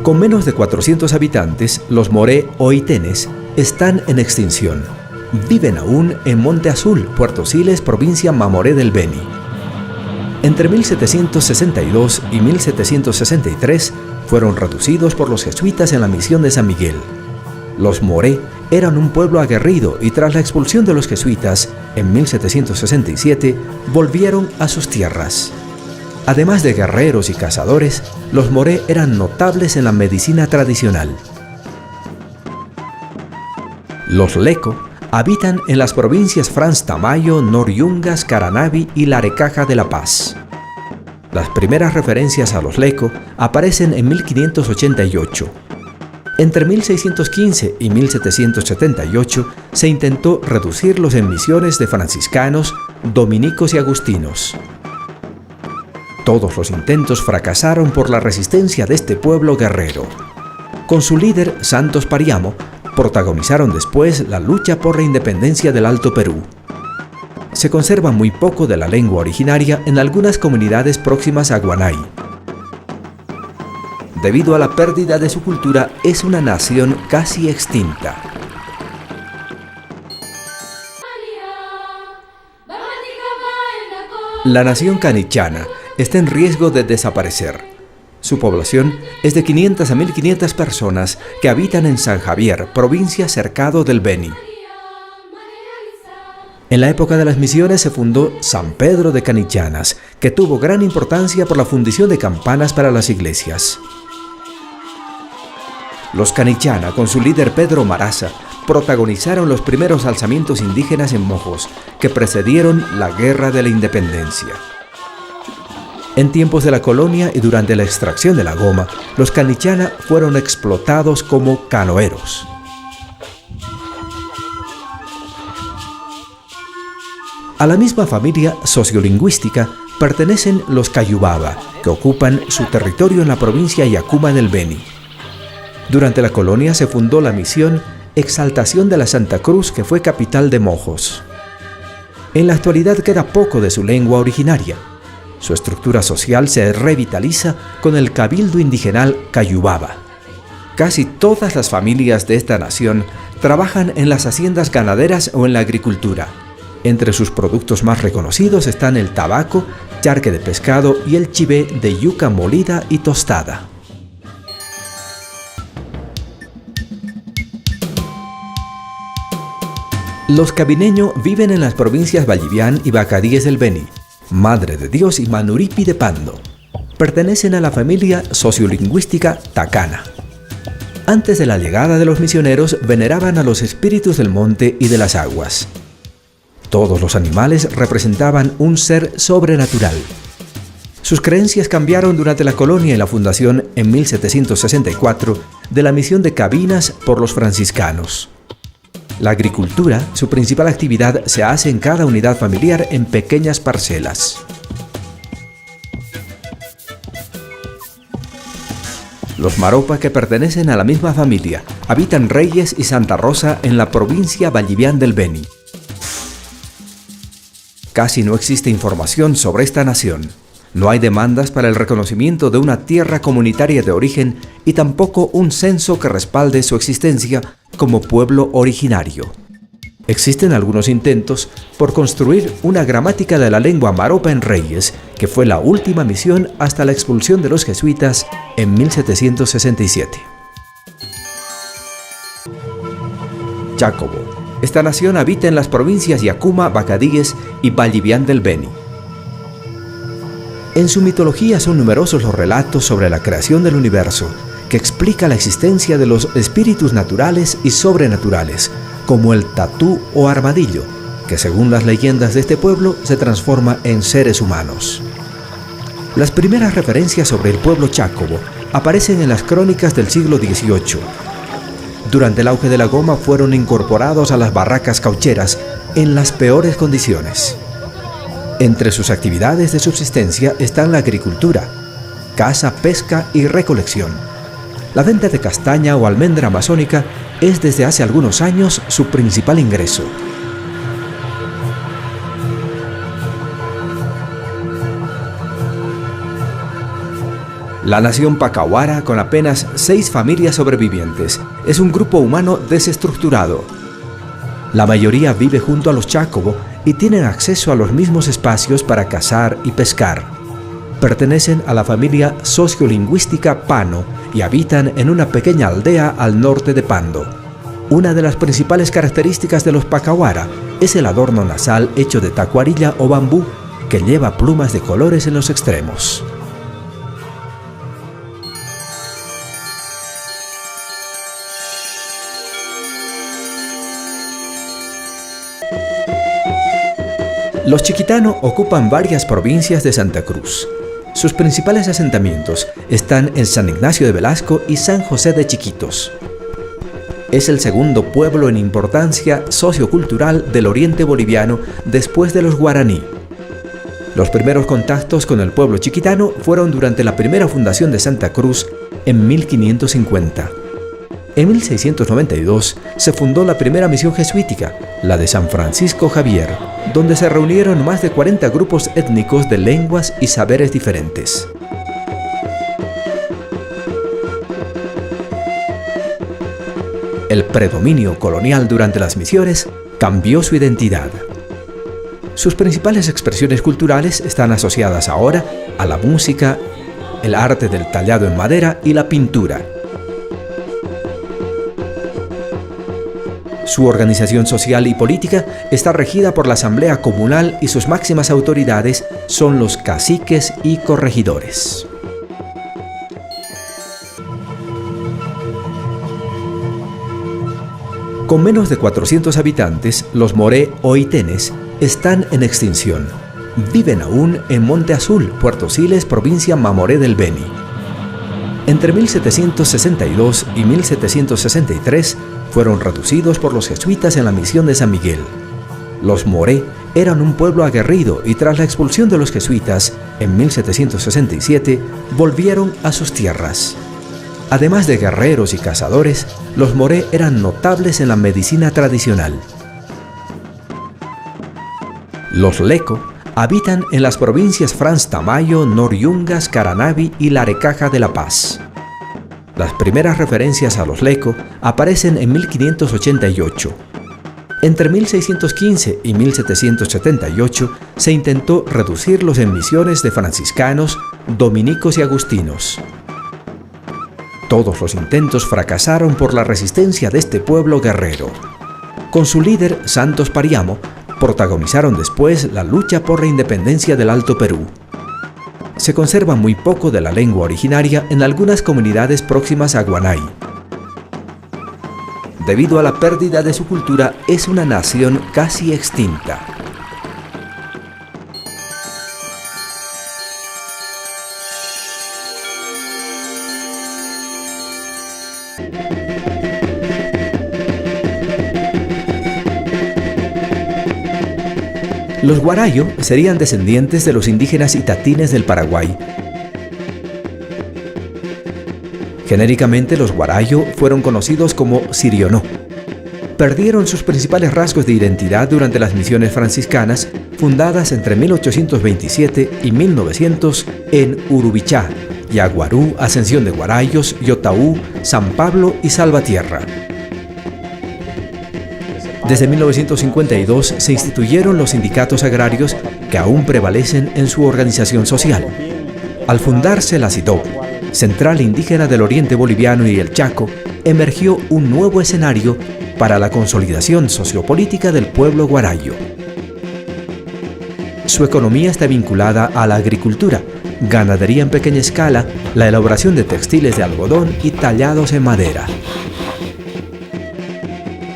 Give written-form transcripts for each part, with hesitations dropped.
Con menos de 400 habitantes, los moré o itenes están en extinción. Viven aún en Monte Azul, Puerto Siles, provincia Mamoré del Beni. Entre 1762 y 1763 fueron reducidos por los jesuitas en la misión de San Miguel. Los moré eran un pueblo aguerrido y tras la expulsión de los jesuitas, en 1767, volvieron a sus tierras. Además de guerreros y cazadores, los moré eran notables en la medicina tradicional. Los leco habitan en las provincias Frans Tamayo, Nor-Yungas, Caranavi y Larecaja de La Paz. Las primeras referencias a los leco aparecen en 1588. Entre 1615 y 1778 se intentó reducirlos en misiones de franciscanos, dominicos y agustinos. Todos los intentos fracasaron por la resistencia de este pueblo guerrero. Con su líder, Santos Pariamo, protagonizaron después la lucha por la independencia del Alto Perú. Se conserva muy poco de la lengua originaria en algunas comunidades próximas a Guanay. Debido a la pérdida de su cultura, es una nación casi extinta. La nación canichana está en riesgo de desaparecer. Su población es de 500 a 1.500 personas que habitan en San Javier, provincia Cercado del Beni. En la época de las misiones se fundó San Pedro de Canichanas, que tuvo gran importancia por la fundición de campanas para las iglesias. Los Canichana, con su líder Pedro Maraza, protagonizaron los primeros alzamientos indígenas en Mojos, que precedieron la Guerra de la Independencia. En tiempos de la colonia y durante la extracción de la goma, los Canichana fueron explotados como canoeros. A la misma familia sociolingüística pertenecen los Cayubaba, que ocupan su territorio en la provincia Yacuma del Beni. Durante la colonia se fundó la misión Exaltación de la Santa Cruz, que fue capital de Mojos. En la actualidad queda poco de su lengua originaria. Su estructura social se revitaliza con el cabildo indigenal Cayubaba. Casi todas las familias de esta nación trabajan en las haciendas ganaderas o en la agricultura. Entre sus productos más reconocidos están el tabaco, charque de pescado y el chivé de yuca molida y tostada. Los cabineños viven en las provincias Vallivián y Bacadíes del Beni, Madre de Dios y Manuripi de Pando. Pertenecen a la familia sociolingüística Tacana. Antes de la llegada de los misioneros, veneraban a los espíritus del monte y de las aguas. Todos los animales representaban un ser sobrenatural. Sus creencias cambiaron durante la colonia y la fundación en 1764 de la misión de Cabinas por los franciscanos. La agricultura, su principal actividad, se hace en cada unidad familiar en pequeñas parcelas. Los Maropa, que pertenecen a la misma familia, habitan Reyes y Santa Rosa en la provincia Vallivián del Beni. Casi no existe información sobre esta nación. No hay demandas para el reconocimiento de una tierra comunitaria de origen y tampoco un censo que respalde su existencia como pueblo originario. Existen algunos intentos por construir una gramática de la lengua maropa en Reyes, que fue la última misión hasta la expulsión de los jesuitas en 1767. Chacobo. Esta nación habita en las provincias Yacuma, Bacadíes y Vallivián del Beni. En su mitología son numerosos los relatos sobre la creación del universo, que explica la existencia de los espíritus naturales y sobrenaturales, como el tatú o armadillo, que según las leyendas de este pueblo se transforma en seres humanos. Las primeras referencias sobre el pueblo Chacobo aparecen en las crónicas del siglo XVIII. Durante el auge de la goma fueron incorporados a las barracas caucheras en las peores condiciones. Entre sus actividades de subsistencia están la agricultura, caza, pesca y recolección. La venta de castaña o almendra amazónica es desde hace algunos años su principal ingreso. La nación Pacawara, con apenas 6 familias sobrevivientes, es un grupo humano desestructurado. La mayoría vive junto a los Chacobo y tienen acceso a los mismos espacios para cazar y pescar. Pertenecen a la familia sociolingüística Pano y habitan en una pequeña aldea al norte de Pando. Una de las principales características de los Pacawara es el adorno nasal hecho de tacuarilla o bambú que lleva plumas de colores en los extremos. Los chiquitano ocupan varias provincias de Santa Cruz. Sus principales asentamientos están en San Ignacio de Velasco y San José de Chiquitos. Es el segundo pueblo en importancia sociocultural del oriente boliviano después de los guaraní. Los primeros contactos con el pueblo chiquitano fueron durante la primera fundación de Santa Cruz en 1550. En 1692 se fundó la primera misión jesuítica, la de San Francisco Javier, donde se reunieron más de 40 grupos étnicos de lenguas y saberes diferentes. El predominio colonial durante las misiones cambió su identidad. Sus principales expresiones culturales están asociadas ahora a la música, el arte del tallado en madera y la pintura. Su organización social y política está regida por la Asamblea Comunal y sus máximas autoridades son los caciques y corregidores. Con menos de 400 habitantes, los moré o itenes están en extinción. Viven aún en Monte Azul, Puerto Siles, provincia Mamoré del Beni. Entre 1762 y 1763 fueron reducidos por los jesuitas en la misión de San Miguel. Los moré eran un pueblo aguerrido y tras la expulsión de los jesuitas, en 1767, volvieron a sus tierras. Además de guerreros y cazadores, los moré eran notables en la medicina tradicional. Los leco habitan en las provincias Franz Tamayo, Nor-Yungas, Caranavi y Larecaja de La Paz. Las primeras referencias a los leco aparecen en 1588. Entre 1615 y 1778 se intentó reducirlos en misiones de franciscanos, dominicos y agustinos. Todos los intentos fracasaron por la resistencia de este pueblo guerrero. Con su líder, Santos Pariamo, protagonizaron después la lucha por la independencia del Alto Perú. Se conserva muy poco de la lengua originaria en algunas comunidades próximas a Guanay. Debido a la pérdida de su cultura, es una nación casi extinta. Los guarayo serían descendientes de los indígenas itatines del Paraguay. Genéricamente, los guarayo fueron conocidos como sirionó. Perdieron sus principales rasgos de identidad durante las misiones franciscanas, fundadas entre 1827 y 1900 en Urubichá, Yaguarú, Ascensión de Guarayos, Yotaú, San Pablo y Salvatierra. Desde 1952 se instituyeron los sindicatos agrarios que aún prevalecen en su organización social. Al fundarse la CITOB, Central Indígena del Oriente Boliviano y el Chaco, emergió un nuevo escenario para la consolidación sociopolítica del pueblo guarayo. Su economía está vinculada a la agricultura, ganadería en pequeña escala, la elaboración de textiles de algodón y tallados en madera.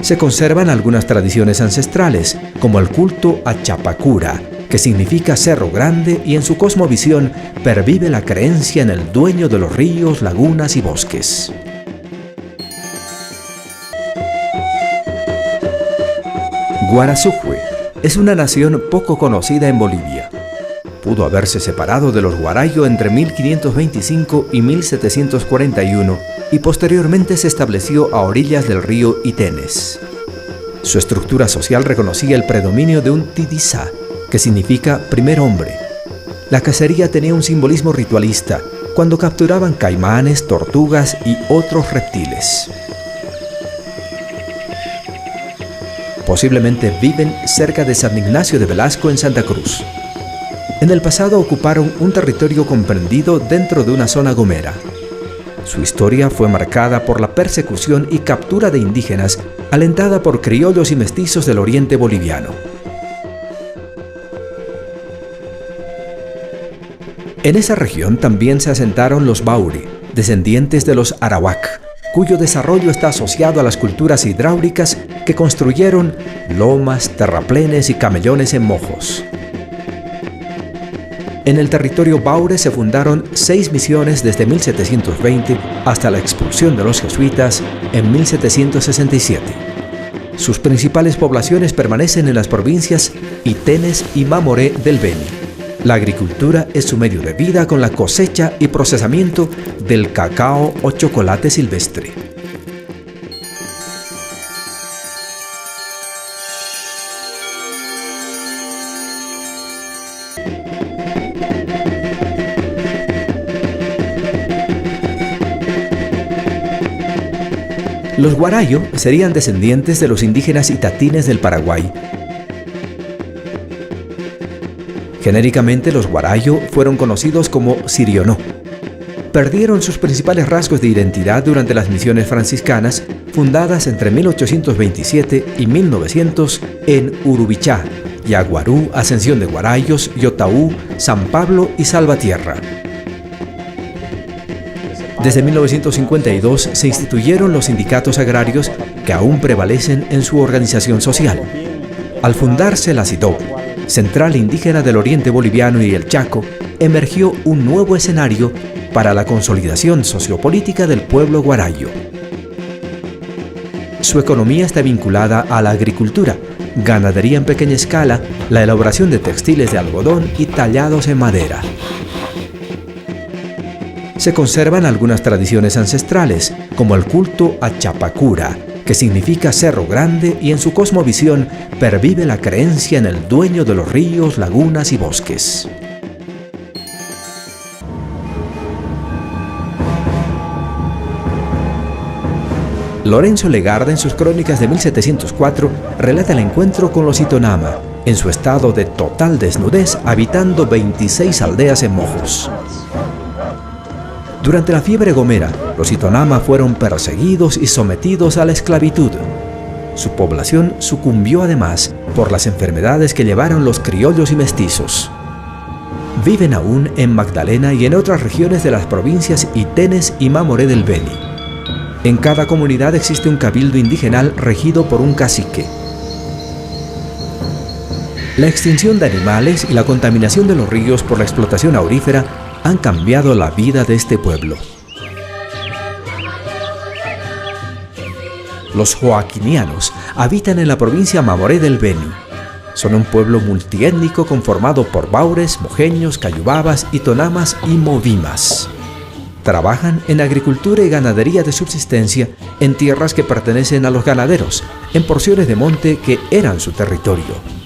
Se conservan algunas tradiciones ancestrales, como el culto a Chapacura, que significa cerro grande, y en su cosmovisión pervive la creencia en el dueño de los ríos, lagunas y bosques. Guarazújue es una nación poco conocida en Bolivia. Pudo haberse separado de los guarayo entre 1525 y 1741 y posteriormente se estableció a orillas del río Itenes. Su estructura social reconocía el predominio de un tidizá, que significa primer hombre. La cacería tenía un simbolismo ritualista, cuando capturaban caimanes, tortugas y otros reptiles. Posiblemente viven cerca de San Ignacio de Velasco en Santa Cruz. En el pasado ocuparon un territorio comprendido dentro de una zona gomera. Su historia fue marcada por la persecución y captura de indígenas, alentada por criollos y mestizos del oriente boliviano. En esa región también se asentaron los Bauri, descendientes de los Arawak, cuyo desarrollo está asociado a las culturas hidráulicas que construyeron lomas, terraplenes y camellones en mojos. En el territorio Baure se fundaron 6 misiones desde 1720 hasta la expulsión de los jesuitas en 1767. Sus principales poblaciones permanecen en las provincias Itenes y Mamoré del Beni. La agricultura es su medio de vida con la cosecha y procesamiento del cacao o chocolate silvestre. Los Guarayo serían descendientes de los indígenas itatines del Paraguay. Genéricamente, los Guarayo fueron conocidos como Sirionó. Perdieron sus principales rasgos de identidad durante las misiones franciscanas, fundadas entre 1827 y 1900 en Urubichá, Yaguarú, Ascensión de Guarayos, Yotaú, San Pablo y Salvatierra. Desde 1952 se instituyeron los sindicatos agrarios que aún prevalecen en su organización social. Al fundarse la CIDOB, Central Indígena del Oriente Boliviano y el Chaco, emergió un nuevo escenario para la consolidación sociopolítica del pueblo guarayo. Su economía está vinculada a la agricultura, ganadería en pequeña escala, la elaboración de textiles de algodón y tallados en madera. Se conservan algunas tradiciones ancestrales, como el culto a Chapacura, que significa Cerro Grande, y en su cosmovisión pervive la creencia en el dueño de los ríos, lagunas y bosques. Lorenzo Legarda, en sus crónicas de 1704, relata el encuentro con los Itonama, en su estado de total desnudez, habitando 26 aldeas en mojos. Durante la fiebre gomera, los Itonama fueron perseguidos y sometidos a la esclavitud. Su población sucumbió además por las enfermedades que llevaron los criollos y mestizos. Viven aún en Magdalena y en otras regiones de las provincias Itenes y Mamoré del Beni. En cada comunidad existe un cabildo indigenal regido por un cacique. La extinción de animales y la contaminación de los ríos por la explotación aurífera han cambiado la vida de este pueblo. Los joaquinianos habitan en la provincia Mamoré del Beni. Son un pueblo multiétnico conformado por baures, mojeños, cayubabas, itonamas y movimas. Trabajan en agricultura y ganadería de subsistencia en tierras que pertenecen a los ganaderos, en porciones de monte que eran su territorio.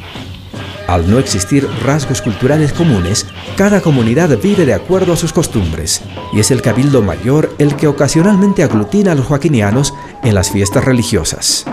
Al no existir rasgos culturales comunes, cada comunidad vive de acuerdo a sus costumbres, y es el cabildo mayor el que ocasionalmente aglutina a los joaquinianos en las fiestas religiosas.